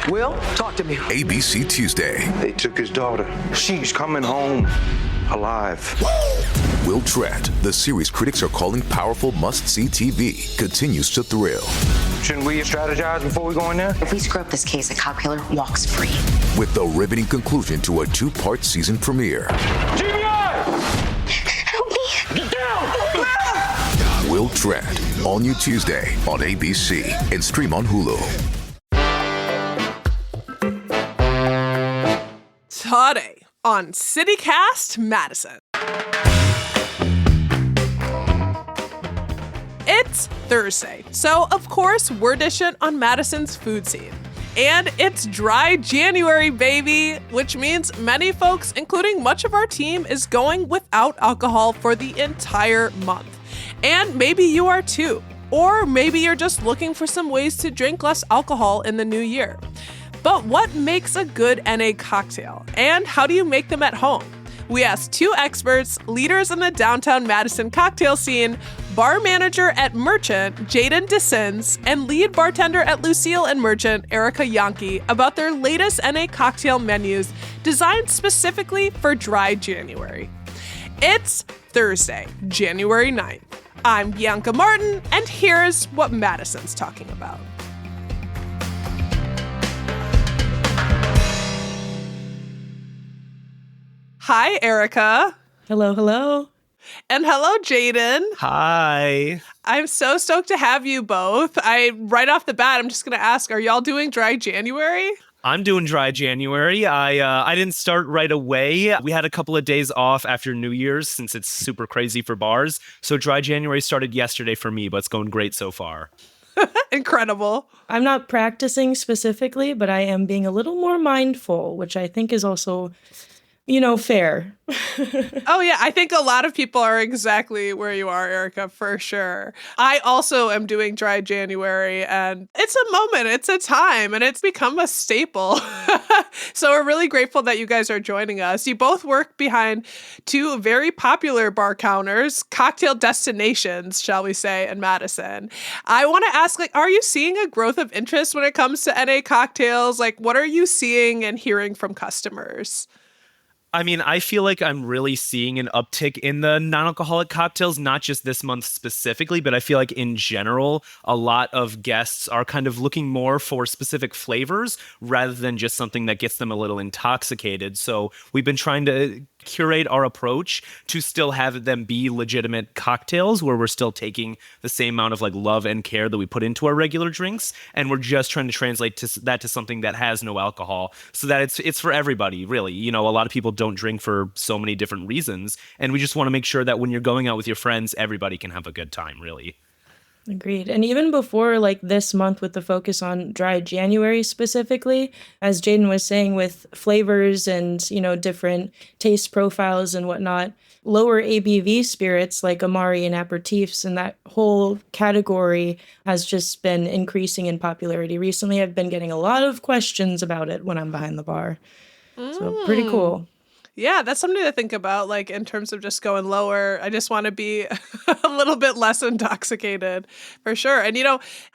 Will, talk to me. ABC Tuesday. They took his daughter. She's coming home alive. Will Trent, the series critics are calling powerful must-see TV, continues to thrill. Shouldn't we strategize before we go in there? If we screw up this case, a cop killer walks free. With the riveting conclusion to a 2-part season premiere. GBI! Help me! Get down! Will Trent, all new Tuesday on ABC and stream on Hulu. Today on CityCast Madison. It's Thursday, so of course we're dishing on Madison's food scene. And it's dry January, baby, which means many folks, including much of our team, is going without alcohol for the entire month. And maybe you are too. Or maybe you're just looking for some ways to drink less alcohol in the new year. But what makes a good NA cocktail? And how do you make them at home? We asked two experts, leaders in the downtown Madison cocktail scene, bar manager at Merchant, Jaden DeSins, and lead bartender at Lucille and Merchant, Erica Yankee, about their latest NA cocktail menus designed specifically for dry January. It's Thursday, January 9th. I'm Bianca Martin, and here's what Madison's talking about. Hi, Erica. Hello, hello. And hello, Jaden. Hi. I'm so stoked to have you both. Right off the bat, I'm just going to ask, are y'all doing dry January? I'm doing dry January. I didn't start right away. We had a couple of days off after New Year's since it's super crazy for bars. So dry January started yesterday for me, but it's going great so far. Incredible. I'm not practicing specifically, but I am being a little more mindful, which I think is also, fair. Oh, yeah. I think a lot of people are exactly where you are, Erica, for sure. I also am doing dry January, and it's a moment, it's a time, and it's become a staple. So we're really grateful that you guys are joining us. You both work behind two very popular bar counters, cocktail destinations, shall we say, in Madison. I want to ask, are you seeing a growth of interest when it comes to NA cocktails? What are you seeing and hearing from customers? I mean, I feel like I'm really seeing an uptick in the non-alcoholic cocktails, not just this month specifically, but I feel like in general, a lot of guests are kind of looking more for specific flavors rather than just something that gets them a little intoxicated. So we've been trying to curate our approach to still have them be legitimate cocktails where we're still taking the same amount of love and care that we put into our regular drinks, and we're just trying to translate that to something that has no alcohol so that it's for everybody, really. A lot of people don't drink for so many different reasons, and we just want to make sure that when you're going out with your friends, everybody can have a good time, really. Agreed. And even before this month with the focus on dry January specifically, as Jaden was saying, with flavors and, different taste profiles and whatnot, lower ABV spirits like Amari and aperitifs and that whole category has just been increasing in popularity. Recently, I've been getting a lot of questions about it when I'm behind the bar. So pretty cool. Yeah, that's something to think about, in terms of just going lower. I just want to be a little bit less intoxicated, for sure. And,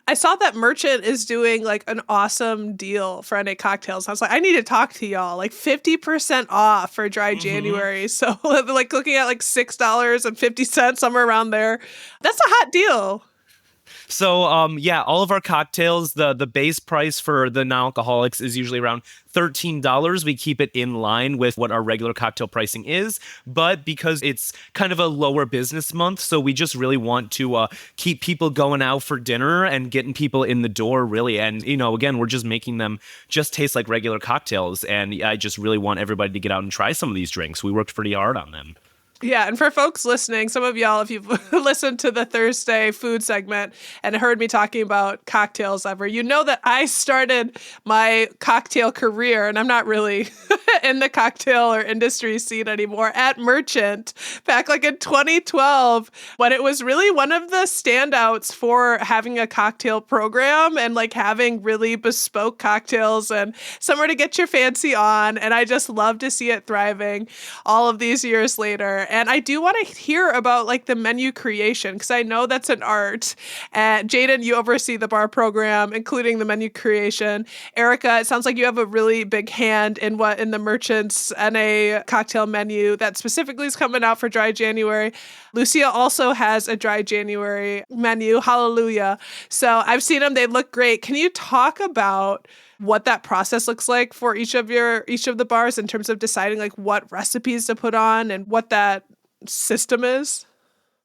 I saw that Merchant is doing, an awesome deal for NA cocktails. I was like, I need to talk to y'all. 50% off for dry January. So, looking at, $6.50, somewhere around there. That's a hot deal. So, all of our cocktails, the base price for the non-alcoholics is usually around $13. We keep it in line with what our regular cocktail pricing is, but because it's kind of a lower business month, so we just really want to keep people going out for dinner and getting people in the door, really. And, again, we're just making them just taste like regular cocktails, and I just really want everybody to get out and try some of these drinks. We worked pretty hard on them. Yeah, and for folks listening, some of y'all, if you've listened to the Thursday food segment and heard me talking about cocktails ever, you know that I started my cocktail career, and I'm not really in the cocktail or industry scene anymore, at Merchant back in 2012, when it was really one of the standouts for having a cocktail program and having really bespoke cocktails and somewhere to get your fancy on. And I just love to see it thriving all of these years later. And I do want to hear about like the menu creation, because I know that's an art. Jaden, you oversee the bar program, including the menu creation. Erica, it sounds like you have a really big hand in the Merchants NA cocktail menu that specifically is coming out for Dry January. Lucia also has a Dry January menu. Hallelujah. So I've seen them. They look great. Can you talk about what that process looks like for each of the bars in terms of deciding like what recipes to put on and what that system is?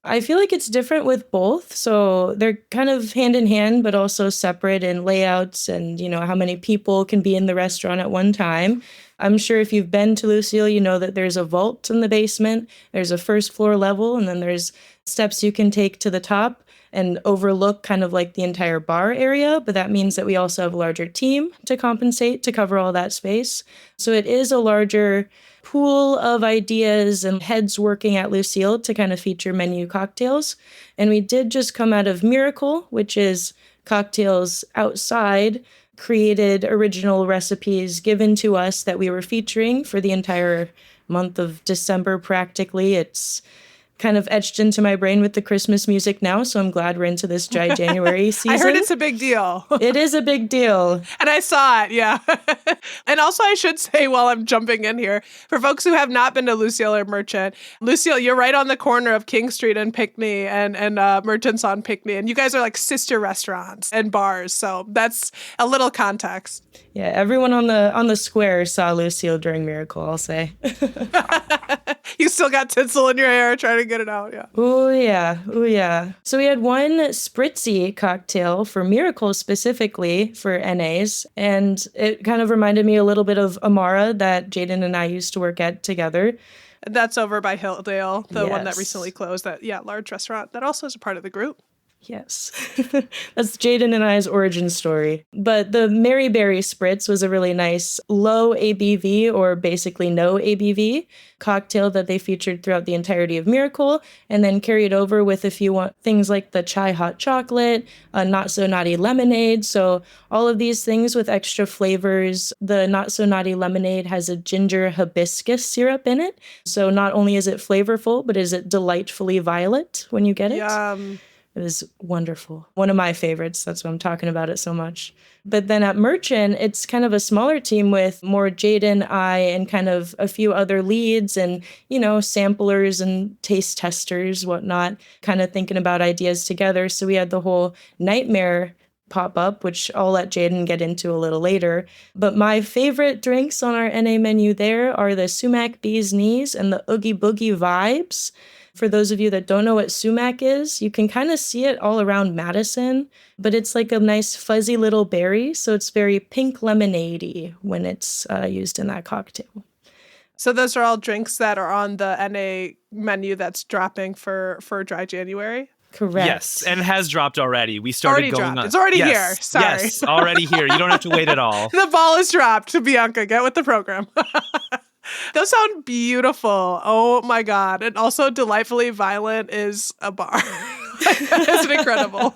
I feel like it's different with both. So they're kind of hand in hand, but also separate in layouts and, how many people can be in the restaurant at one time. I'm sure if you've been to Lucille, you know that there's a vault in the basement, there's a first floor level, and then there's steps you can take to the top and overlook kind of like the entire bar area. But that means that we also have a larger team to compensate to cover all that space. So it is a larger pool of ideas and heads working at Lucille to kind of feature menu cocktails. And we did just come out of Miracle, which is cocktails outside, created original recipes given to us that we were featuring for the entire month of December practically. It's kind of etched into my brain with the Christmas music now, so I'm glad we're into this Dry January season. I heard it's a big deal. It is a big deal. And I saw it, yeah. And also I should say while I'm jumping in here, for folks who have not been to Lucille or Merchant, Lucille, you're right on the corner of King Street and Pinckney and Merchant's on Pinckney. And you guys are like sister restaurants and bars. So that's a little context. Yeah, everyone on the square saw Lucille during Miracle, I'll say. You still got tinsel in your hair trying to get it out, yeah. Oh yeah. So we had one spritzy cocktail for Miracle specifically for NAs, and it kind of reminded me a little bit of Amara that Jaden and I used to work at together. That's over by Hilldale, the one that Yes. recently closed, that large restaurant that also is a part of the group. Yes. That's Jaden and I's origin story. But the Mary Berry Spritz was a really nice low ABV, or basically no ABV, cocktail that they featured throughout the entirety of Miracle, and then carried over with a few things like the chai hot chocolate, a not so naughty lemonade. So all of these things with extra flavors. The not so naughty lemonade has a ginger hibiscus syrup in it. So not only is it flavorful, but is it delightfully violet when you get it? Yum. It was wonderful. One of my favorites. That's why I'm talking about it so much. But then at Merchant, it's kind of a smaller team with more Jaden, I, and kind of a few other leads and, samplers and taste testers, whatnot, kind of thinking about ideas together. So we had the whole Nightmare pop-up, which I'll let Jaden get into a little later. But my favorite drinks on our NA menu there are the Sumac Bee's Knees and the Oogie Boogie Vibes. For those of you that don't know what sumac is, you can kind of see it all around Madison, but it's like a nice fuzzy little berry, so it's very pink lemonade-y when it's used in that cocktail. So those are all drinks that are on the NA menu that's dropping for Dry January? Correct. Yes, and has dropped already. We started Already going dropped. on. It's already Yes, here. Sorry. Yes, already here. You don't have to wait at all. The ball is dropped. Bianca, get with the program. Those sound beautiful. Oh my God. And also Delightfully Violent is a bar. It's incredible.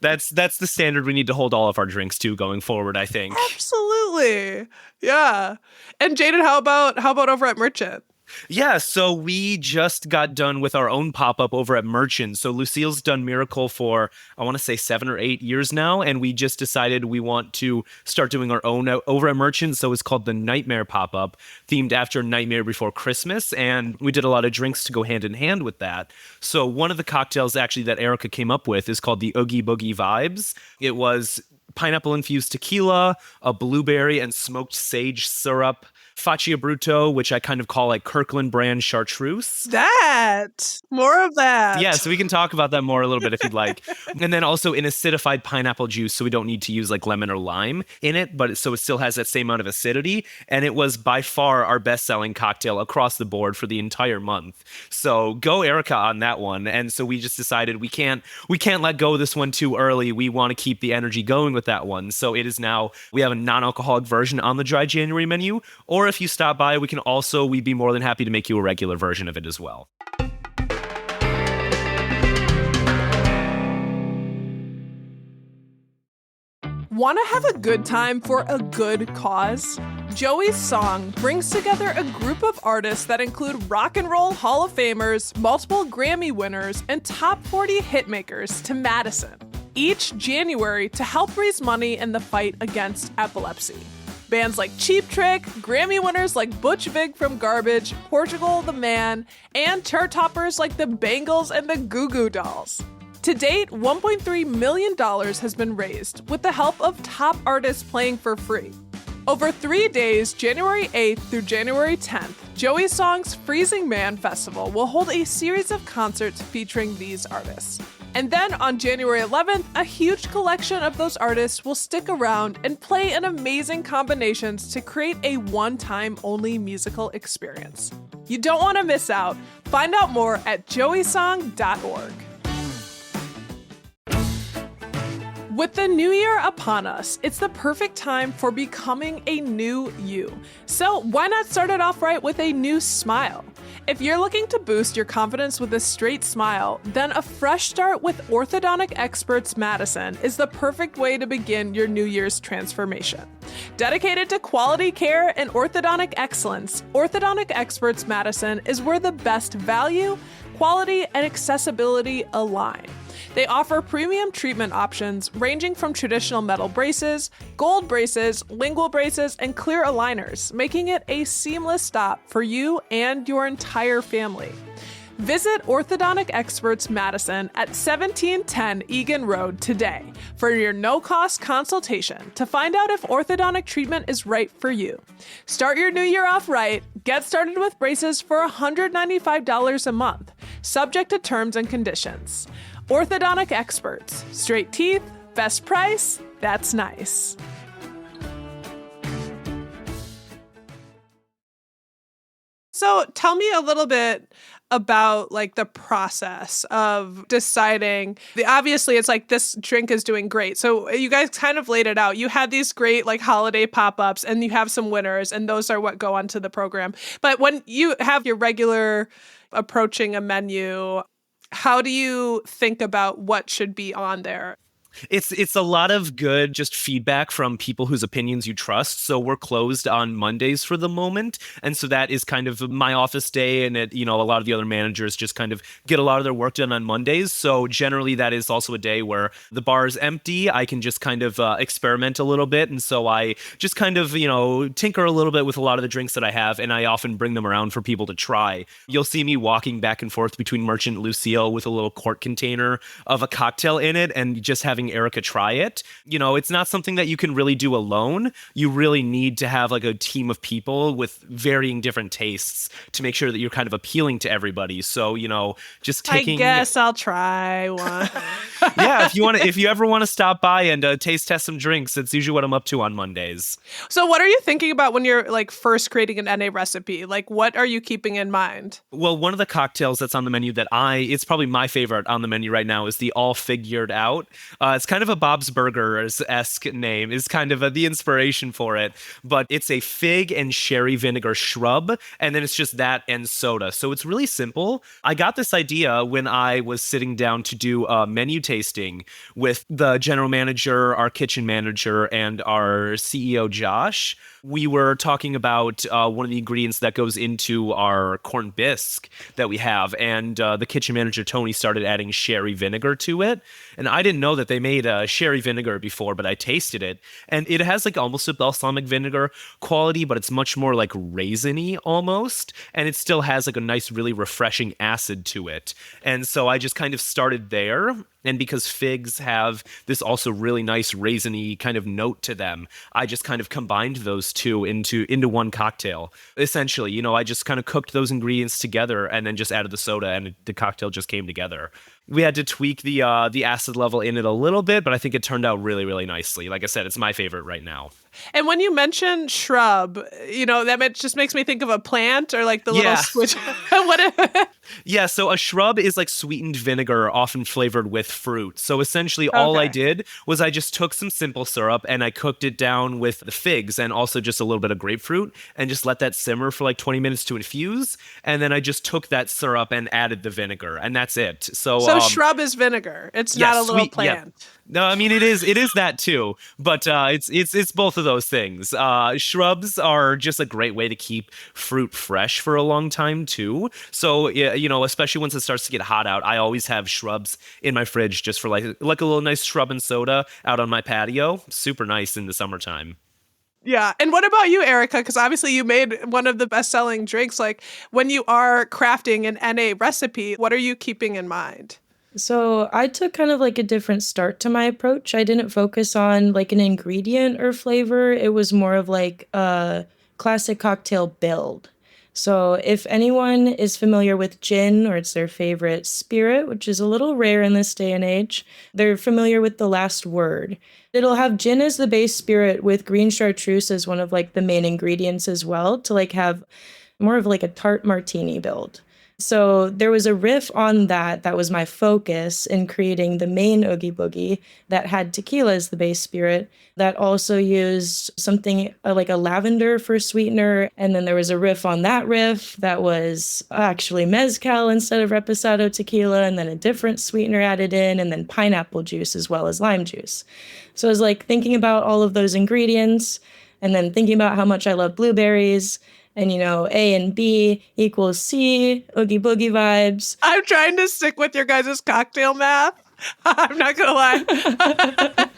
That's the standard we need to hold all of our drinks to going forward, I think. Absolutely. Yeah. And Jaden, how about over at Merchant? Yeah, so we just got done with our own pop-up over at Merchant. So Lucille's done Miracle for, I want to say 7 or 8 years now, and we just decided we want to start doing our own over at Merchant. So it's called the Nightmare Pop-Up, themed after Nightmare Before Christmas, and we did a lot of drinks to go hand in hand with that. So one of the cocktails actually that Erica came up with is called the Oogie Boogie Vibes. It was pineapple-infused tequila, a blueberry and smoked sage syrup, Faccia Bruto, which I kind of call like Kirkland brand chartreuse. More of that. Yeah, so we can talk about that more a little bit if you'd like. And then also an acidified pineapple juice, so we don't need to use like lemon or lime in it, but so it still has that same amount of acidity. And it was by far our best-selling cocktail across the board for the entire month. So go Erica on that one. And so we just decided we can't let go of this one too early. We want to keep the energy going with that one. So it is now, we have a non-alcoholic version on the Dry January menu, or if you stop by, we'd be more than happy to make you a regular version of it as well. Want to have a good time for a good cause? Joey's song brings together a group of artists that include Rock and Roll Hall of Famers, multiple Grammy winners, and top 40 hitmakers to Madison each January to help raise money in the fight against epilepsy. Bands like Cheap Trick, Grammy winners like Butch Vig from Garbage, Portugal the Man, and chart toppers like the Bangles and the Goo Goo Dolls. To date, $1.3 million has been raised with the help of top artists playing for free. Over 3 days, January 8th through January 10th, Joey Song's Freezing Man Festival will hold a series of concerts featuring these artists. And then on January 11th, a huge collection of those artists will stick around and play in amazing combinations to create a one-time only musical experience. You don't want to miss out. Find out more at joeysong.org. With the new year upon us, it's the perfect time for becoming a new you. So why not start it off right with a new smile? If you're looking to boost your confidence with a straight smile, then a fresh start with Orthodontic Experts Madison is the perfect way to begin your New Year's transformation. Dedicated to quality care and orthodontic excellence, Orthodontic Experts Madison is where the best value, quality, and accessibility align. They offer premium treatment options ranging from traditional metal braces, gold braces, lingual braces, and clear aligners, making it a seamless stop for you and your entire family. Visit Orthodontic Experts Madison at 1710 Egan Road today for your no-cost consultation to find out if orthodontic treatment is right for you. Start your new year off right. Get started with braces for $195 a month, subject to terms and conditions. Orthodontic Experts. Straight teeth, best price, that's nice. So tell me a little bit about like the process of deciding. Obviously it's like this drink is doing great. So you guys kind of laid it out. You had these great like holiday pop-ups and you have some winners and those are what go onto the program. But when you have your regular approaching a menu, how do you think about what should be on there? It's a lot of good just feedback from people whose opinions you trust. So we're closed on Mondays for the moment. And so that is kind of my office day. And a lot of the other managers just kind of get a lot of their work done on Mondays. So generally that is also a day where the bar is empty. I can just kind of experiment a little bit. And so I just kind of, tinker a little bit with a lot of the drinks that I have. And I often bring them around for people to try. You'll see me walking back and forth between Merchant and Lucille with a little quart container of a cocktail in it and just having Erica try it. It's not something that you can really do alone. You really need to have like a team of people with varying different tastes to make sure that you're kind of appealing to everybody. So, just taking... I guess I'll try one. Yeah, if you ever want to stop by and taste test some drinks, it's usually what I'm up to on Mondays. So what are you thinking about when you're like first creating an NA recipe? Like what are you keeping in mind? Well, one of the cocktails that's on the menu that it's probably my favorite on the menu right now is the All Figured Out. It's kind of a Bob's Burgers-esque name, is kind of the inspiration for it. But it's a fig and sherry vinegar shrub, and then it's just that and soda. So it's really simple. I got this idea when I was sitting down to do a menu tasting with the general manager, our kitchen manager, and our CEO, Josh. We were talking about one of the ingredients that goes into our corned bisque that we have, and the kitchen manager, Tony, started adding sherry vinegar to it. And I didn't know that they made sherry vinegar before, but I tasted it. And it has like almost a balsamic vinegar quality, but it's much more like raisiny almost. And it still has like a nice, really refreshing acid to it. And so I just kind of started there. And because figs have this also really nice raisiny kind of note to them, I just kind of combined those two into one cocktail. Essentially, I just kind of cooked those ingredients together and then just added the soda and the cocktail just came together. We had to tweak the acid level in it a little bit, but I think it turned out really, really nicely. Like I said, it's my favorite right now. And when you mention shrub, that just makes me think of a plant or like the little switch. Yeah, so a shrub is like sweetened vinegar, often flavored with fruit. So essentially all I did was I just took some simple syrup and I cooked it down with the figs and also just a little bit of grapefruit and just let that simmer for like 20 minutes to infuse. And then I just took that syrup and added the vinegar and that's it. So shrub is vinegar. It's not a little plant. No, I mean it is that too, but it's both of those things. Shrubs are just a great way to keep fruit fresh for a long time too. So yeah, especially once it starts to get hot out, I always have shrubs in my fridge just for like a little nice shrub and soda out on my patio. Super nice in the summertime. Yeah. And what about you, Erica? Because obviously you made one of the best-selling drinks. Like when you are crafting an NA recipe, what are you keeping in mind? So I took kind of like a different start to my approach. I didn't focus on like an ingredient or flavor. It was more of like a classic cocktail build. So if anyone is familiar with gin or it's their favorite spirit, which is a little rare in this day and age, they're familiar with the last word. It'll have gin as the base spirit with green chartreuse as one of like the main ingredients as well to like have more of like a tart martini build. So there was a riff on that was my focus in creating the main Oogie Boogie that had tequila as the base spirit, that also used something like a lavender for sweetener. And then there was a riff on that riff that was actually mezcal instead of reposado tequila, and then a different sweetener added in, and then pineapple juice as well as lime juice. So I was like thinking about all of those ingredients and then thinking about how much I love blueberries. And, A and B equals C, Oogie Boogie vibes. I'm trying to stick with your guys' cocktail math. I'm not going to lie.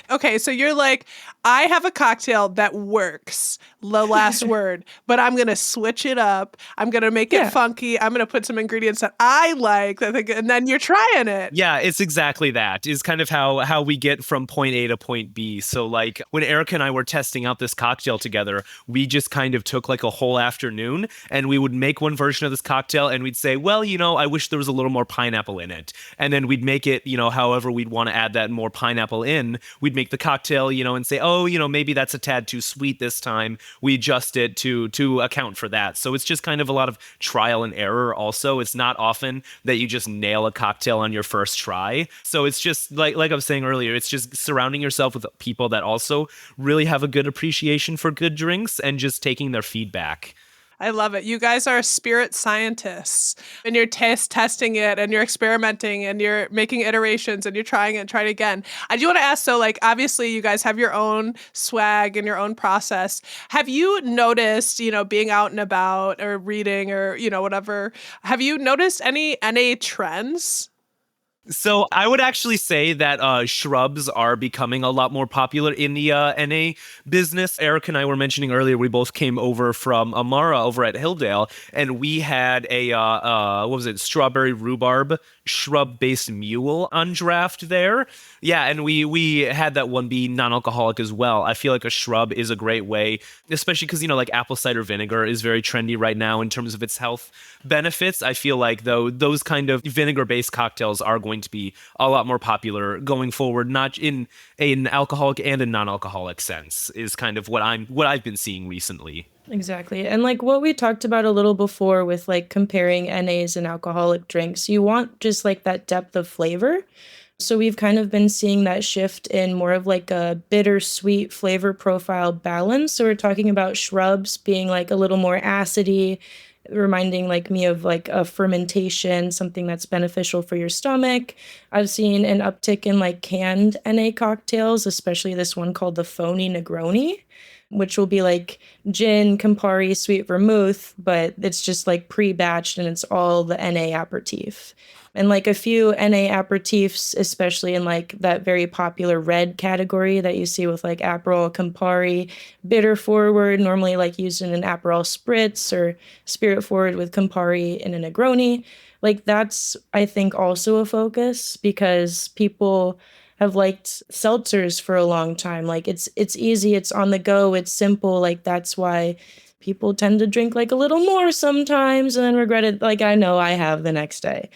Okay, so you're like, I have a cocktail that works, the last word, but I'm going to switch it up. I'm going to make it funky. I'm going to put some ingredients that I like, and then you're trying it. Yeah, it's exactly that. Is kind of how we get from point A to point B. So like when Erica and I were testing out this cocktail together, we just kind of took like a whole afternoon and we would make one version of this cocktail and we'd say, well, I wish there was a little more pineapple in it. And then we'd make it, however we'd want to add that more pineapple in. We'd make the cocktail, and say, oh, maybe that's a tad too sweet this time. We adjust it to account for that. So it's just kind of a lot of trial and error also. It's not often that you just nail a cocktail on your first try. So it's just like I was saying earlier, it's just surrounding yourself with people that also really have a good appreciation for good drinks and just taking their feedback. I love it. You guys are spirit scientists and you're testing it and you're experimenting and you're making iterations and you're trying it and trying it again. I do want to ask, so like, obviously you guys have your own swag and your own process. Have you noticed, being out and about or reading or, whatever, have you noticed any NA trends? So I would actually say that shrubs are becoming a lot more popular in the NA business. Eric and I were mentioning earlier, we both came over from Amara over at Hilldale, and we had a, strawberry rhubarb shrub-based mule on draft there. Yeah, and we had that one be non-alcoholic as well. I feel like a shrub is a great way, especially because, like apple cider vinegar is very trendy right now in terms of its health benefits. I feel like, though, those kind of vinegar-based cocktails are going to be a lot more popular going forward, not in an alcoholic and a non-alcoholic sense, is kind of what I've been seeing recently. Exactly. And like what we talked about a little before with like comparing NAs and alcoholic drinks, you want just like that depth of flavor. So we've kind of been seeing that shift in more of like a bittersweet flavor profile balance. So we're talking about shrubs being like a little more acidy, reminding like me of like a fermentation, something that's beneficial for your stomach. I've seen an uptick in like canned NA cocktails, especially this one called the Phony Negroni, which will be like gin, Campari, sweet vermouth, but it's just like pre-batched and it's all the NA aperitif. And like a few NA aperitifs, especially in like that very popular red category that you see with like Aperol, Campari, bitter forward, normally like used in an Aperol spritz, or spirit forward with Campari in a Negroni. Like that's, I think, also a focus because people have liked seltzers for a long time. Like it's easy, it's on the go, it's simple. Like that's why people tend to drink like a little more sometimes and then regret it. Like I know I have the next day.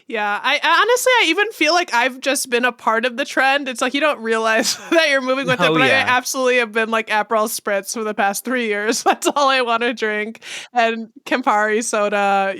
Yeah, I even feel like I've just been a part of the trend. It's like you don't realize that you're moving with it, but I absolutely have been like Aperol Spritz for the past 3 years. That's all I want to drink. And Campari soda,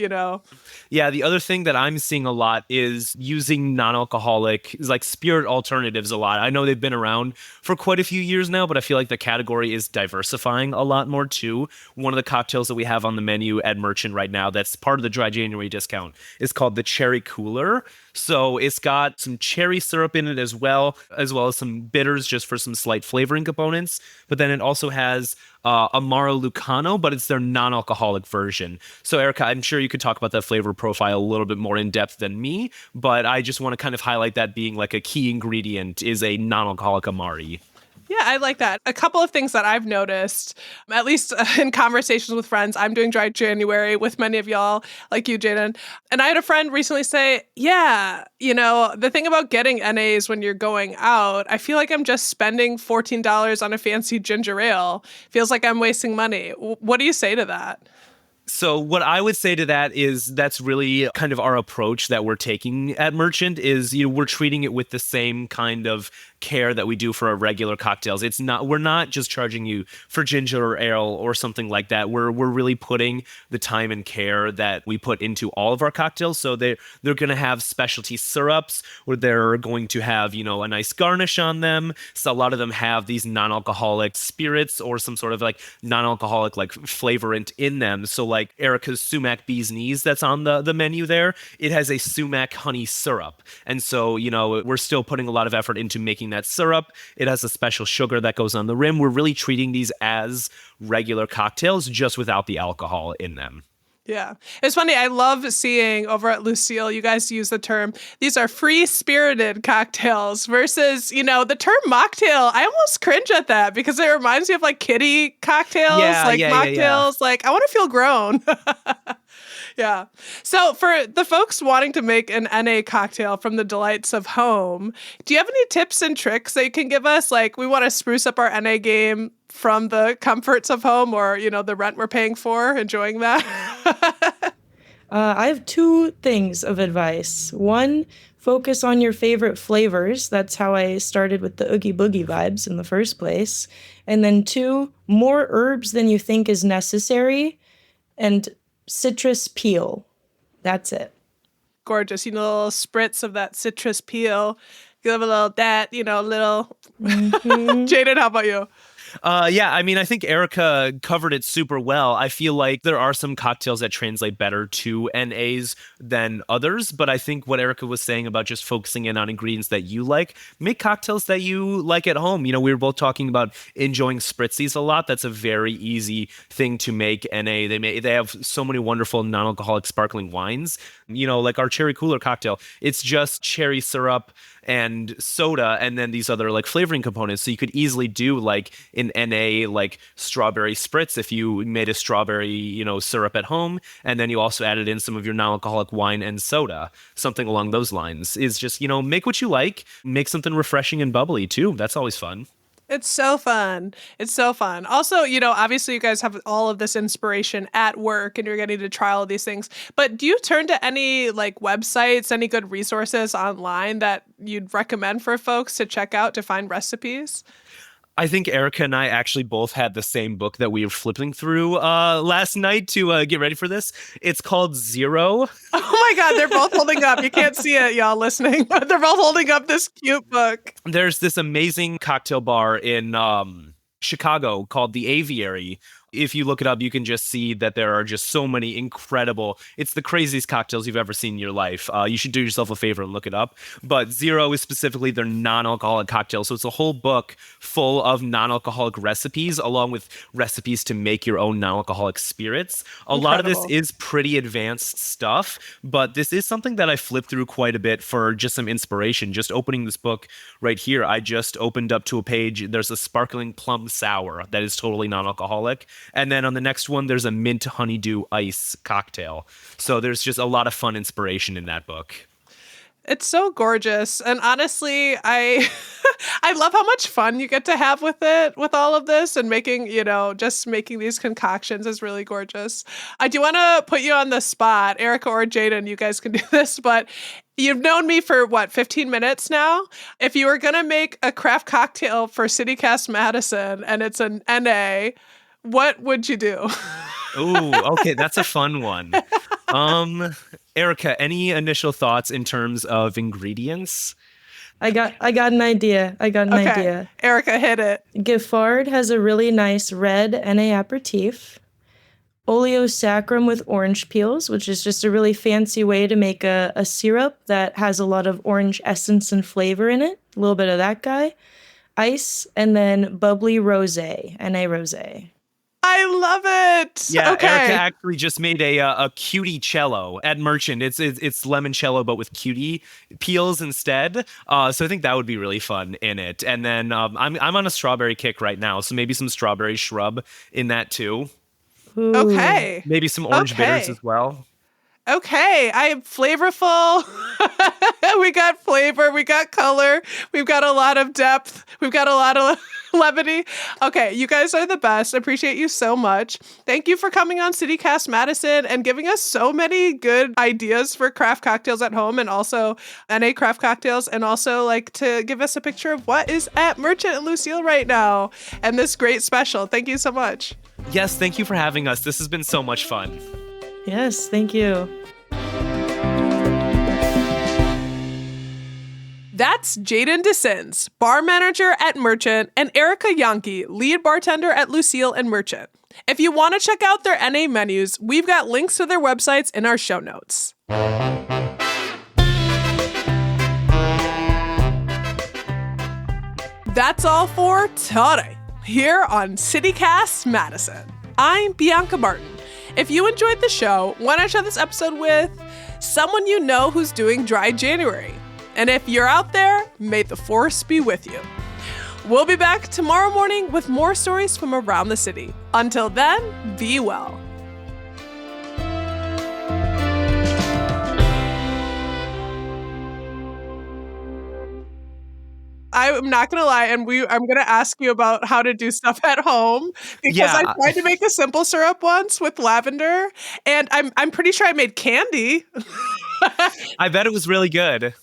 Yeah, the other thing that I'm seeing a lot is using non-alcoholic, like spirit alternatives a lot. I know they've been around for quite a few years now, but I feel like the category is diversifying a lot more too. One of the cocktails that we have on the menu at Merchant right now that's part of the Dry January discount is called the Cherry Cool cooler. So it's got some cherry syrup in it as well as some bitters just for some slight flavoring components. But then it also has Amaro Lucano, but it's their non-alcoholic version. So Erica, I'm sure you could talk about that flavor profile a little bit more in depth than me, but I just want to kind of highlight that being like a key ingredient is a non-alcoholic Amari. Yeah, I like that. A couple of things that I've noticed, at least in conversations with friends, I'm doing dry January with many of y'all, like you, Jaden. And I had a friend recently say, yeah, the thing about getting NAs when you're going out, I feel like I'm just spending $14 on a fancy ginger ale. Feels like I'm wasting money. What do you say to that? So what I would say to that is that's really kind of our approach that we're taking at Merchant is, we're treating it with the same kind of care that we do for our regular cocktails. We're not just charging you for ginger or ale or something like that. We're really putting the time and care that we put into all of our cocktails. So they're going to have specialty syrups where they're going to have, a nice garnish on them. So a lot of them have these non-alcoholic spirits or some sort of like non-alcoholic like flavorant in them. So like Erica's sumac bee's knees that's on the menu there, it has a sumac honey syrup. And so, we're still putting a lot of effort into making that syrup. It has a special sugar that goes on the rim. We're really treating these as regular cocktails, just without the alcohol in them. Yeah. It's funny. I love seeing over at Lucille, you guys use the term, these are free-spirited cocktails versus, the term mocktail. I almost cringe at that because it reminds me of like kiddie cocktails, mocktails. Like, I want to feel grown. Yeah. So for the folks wanting to make an NA cocktail from the delights of home, do you have any tips and tricks that you can give us? Like, we want to spruce up our NA game from the comforts of home or, the rent we're paying for, enjoying that? I have two things of advice. One, focus on your favorite flavors. That's how I started with the Oogie Boogie vibes in the first place. And then two, more herbs than you think is necessary. And citrus peel. That's it. Gorgeous. A little spritz of that citrus peel. Give a little that, a little. Jaden, how about you? I think Erica covered it super well. I feel like there are some cocktails that translate better to NAs than others, but I think what Erica was saying about just focusing in on ingredients that you like, make cocktails that you like at home. We were both talking about enjoying spritzies a lot. That's a very easy thing to make NA. They have so many wonderful non-alcoholic sparkling wines. Like our cherry cooler cocktail, it's just cherry syrup and soda and then these other like flavoring components. So you could easily do like an NA like strawberry spritz if you made a strawberry, syrup at home, and then you also added in some of your non-alcoholic wine and soda. Something along those lines is just, make what you like, make something refreshing and bubbly too. That's always fun. It's so fun. It's so fun. Also, obviously you guys have all of this inspiration at work and you're getting to try all of these things. But do you turn to any like websites, any good resources online that you'd recommend for folks to check out to find recipes? I think Erica and I actually both had the same book that we were flipping through last night to get ready for this. It's called Zero. Oh my God, they're both holding up. You can't see it, y'all listening, but they're both holding up this cute book. There's this amazing cocktail bar in Chicago called The Aviary. If you look it up, you can just see that there are just so many incredible, it's the craziest cocktails you've ever seen in your life. You should do yourself a favor and look it up. But Zero is specifically their non-alcoholic cocktail. So it's a whole book full of non-alcoholic recipes, along with recipes to make your own non-alcoholic spirits. A lot of this is pretty advanced stuff, but this is something that I flipped through quite a bit for just some inspiration. Just opening this book right here, I just opened up to a page. There's a sparkling plum sour that is totally non-alcoholic. And then on the next one, there's a mint honeydew ice cocktail. So there's just a lot of fun inspiration in that book. It's so gorgeous. And honestly, I I love how much fun you get to have with it, with all of this, and making, just making these concoctions is really gorgeous. I do want to put you on the spot, Erica or Jaden, you guys can do this, but you've known me for 15 minutes now? If you were going to make a craft cocktail for CityCast Madison and it's an NA, what would you do? Ooh, okay, that's a fun one. Erica, any initial thoughts in terms of ingredients? I got an idea. Idea. Erica, hit it. Giffard has a really nice red NA aperitif. Oleo saccharum with orange peels, which is just a really fancy way to make a syrup that has a lot of orange essence and flavor in it. A little bit of that guy. Ice, and then bubbly rosé, NA rosé. I love it. Yeah, okay. Erica actually just made a cutie cello at Merchant. It's limoncello, but with cutie peels instead. So I think that would be really fun in it. And then I'm on a strawberry kick right now, so maybe some strawberry shrub in that too. Ooh. Okay. Maybe some orange bitters as well. Okay, I am flavorful. We got flavor, we got color, we've got a lot of depth, we've got a lot of levity. Okay, you guys are the best. Appreciate you so much. Thank you for coming on CityCast Madison and giving us so many good ideas for craft cocktails at home and also NA craft cocktails, and also like to give us a picture of what is at Merchant and Lucille right now and this great special. Thank you so much. Yes, thank you for having us. This has been so much fun. Yes, thank you. That's Jaden DeSins, bar manager at Merchant, and Erica Yankee, lead bartender at Lucille and Merchant. If you want to check out their NA menus, we've got links to their websites in our show notes. That's all for today, here on CityCast Madison. I'm Bianca Martin. If you enjoyed the show, why not share this episode with someone you know who's doing dry January? And if you're out there, may the force be with you. We'll be back tomorrow morning with more stories from around the city. Until then, be well. I'm not gonna lie, and I'm gonna ask you about how to do stuff at home because I tried to make a simple syrup once with lavender, and I'm pretty sure I made candy. I bet it was really good.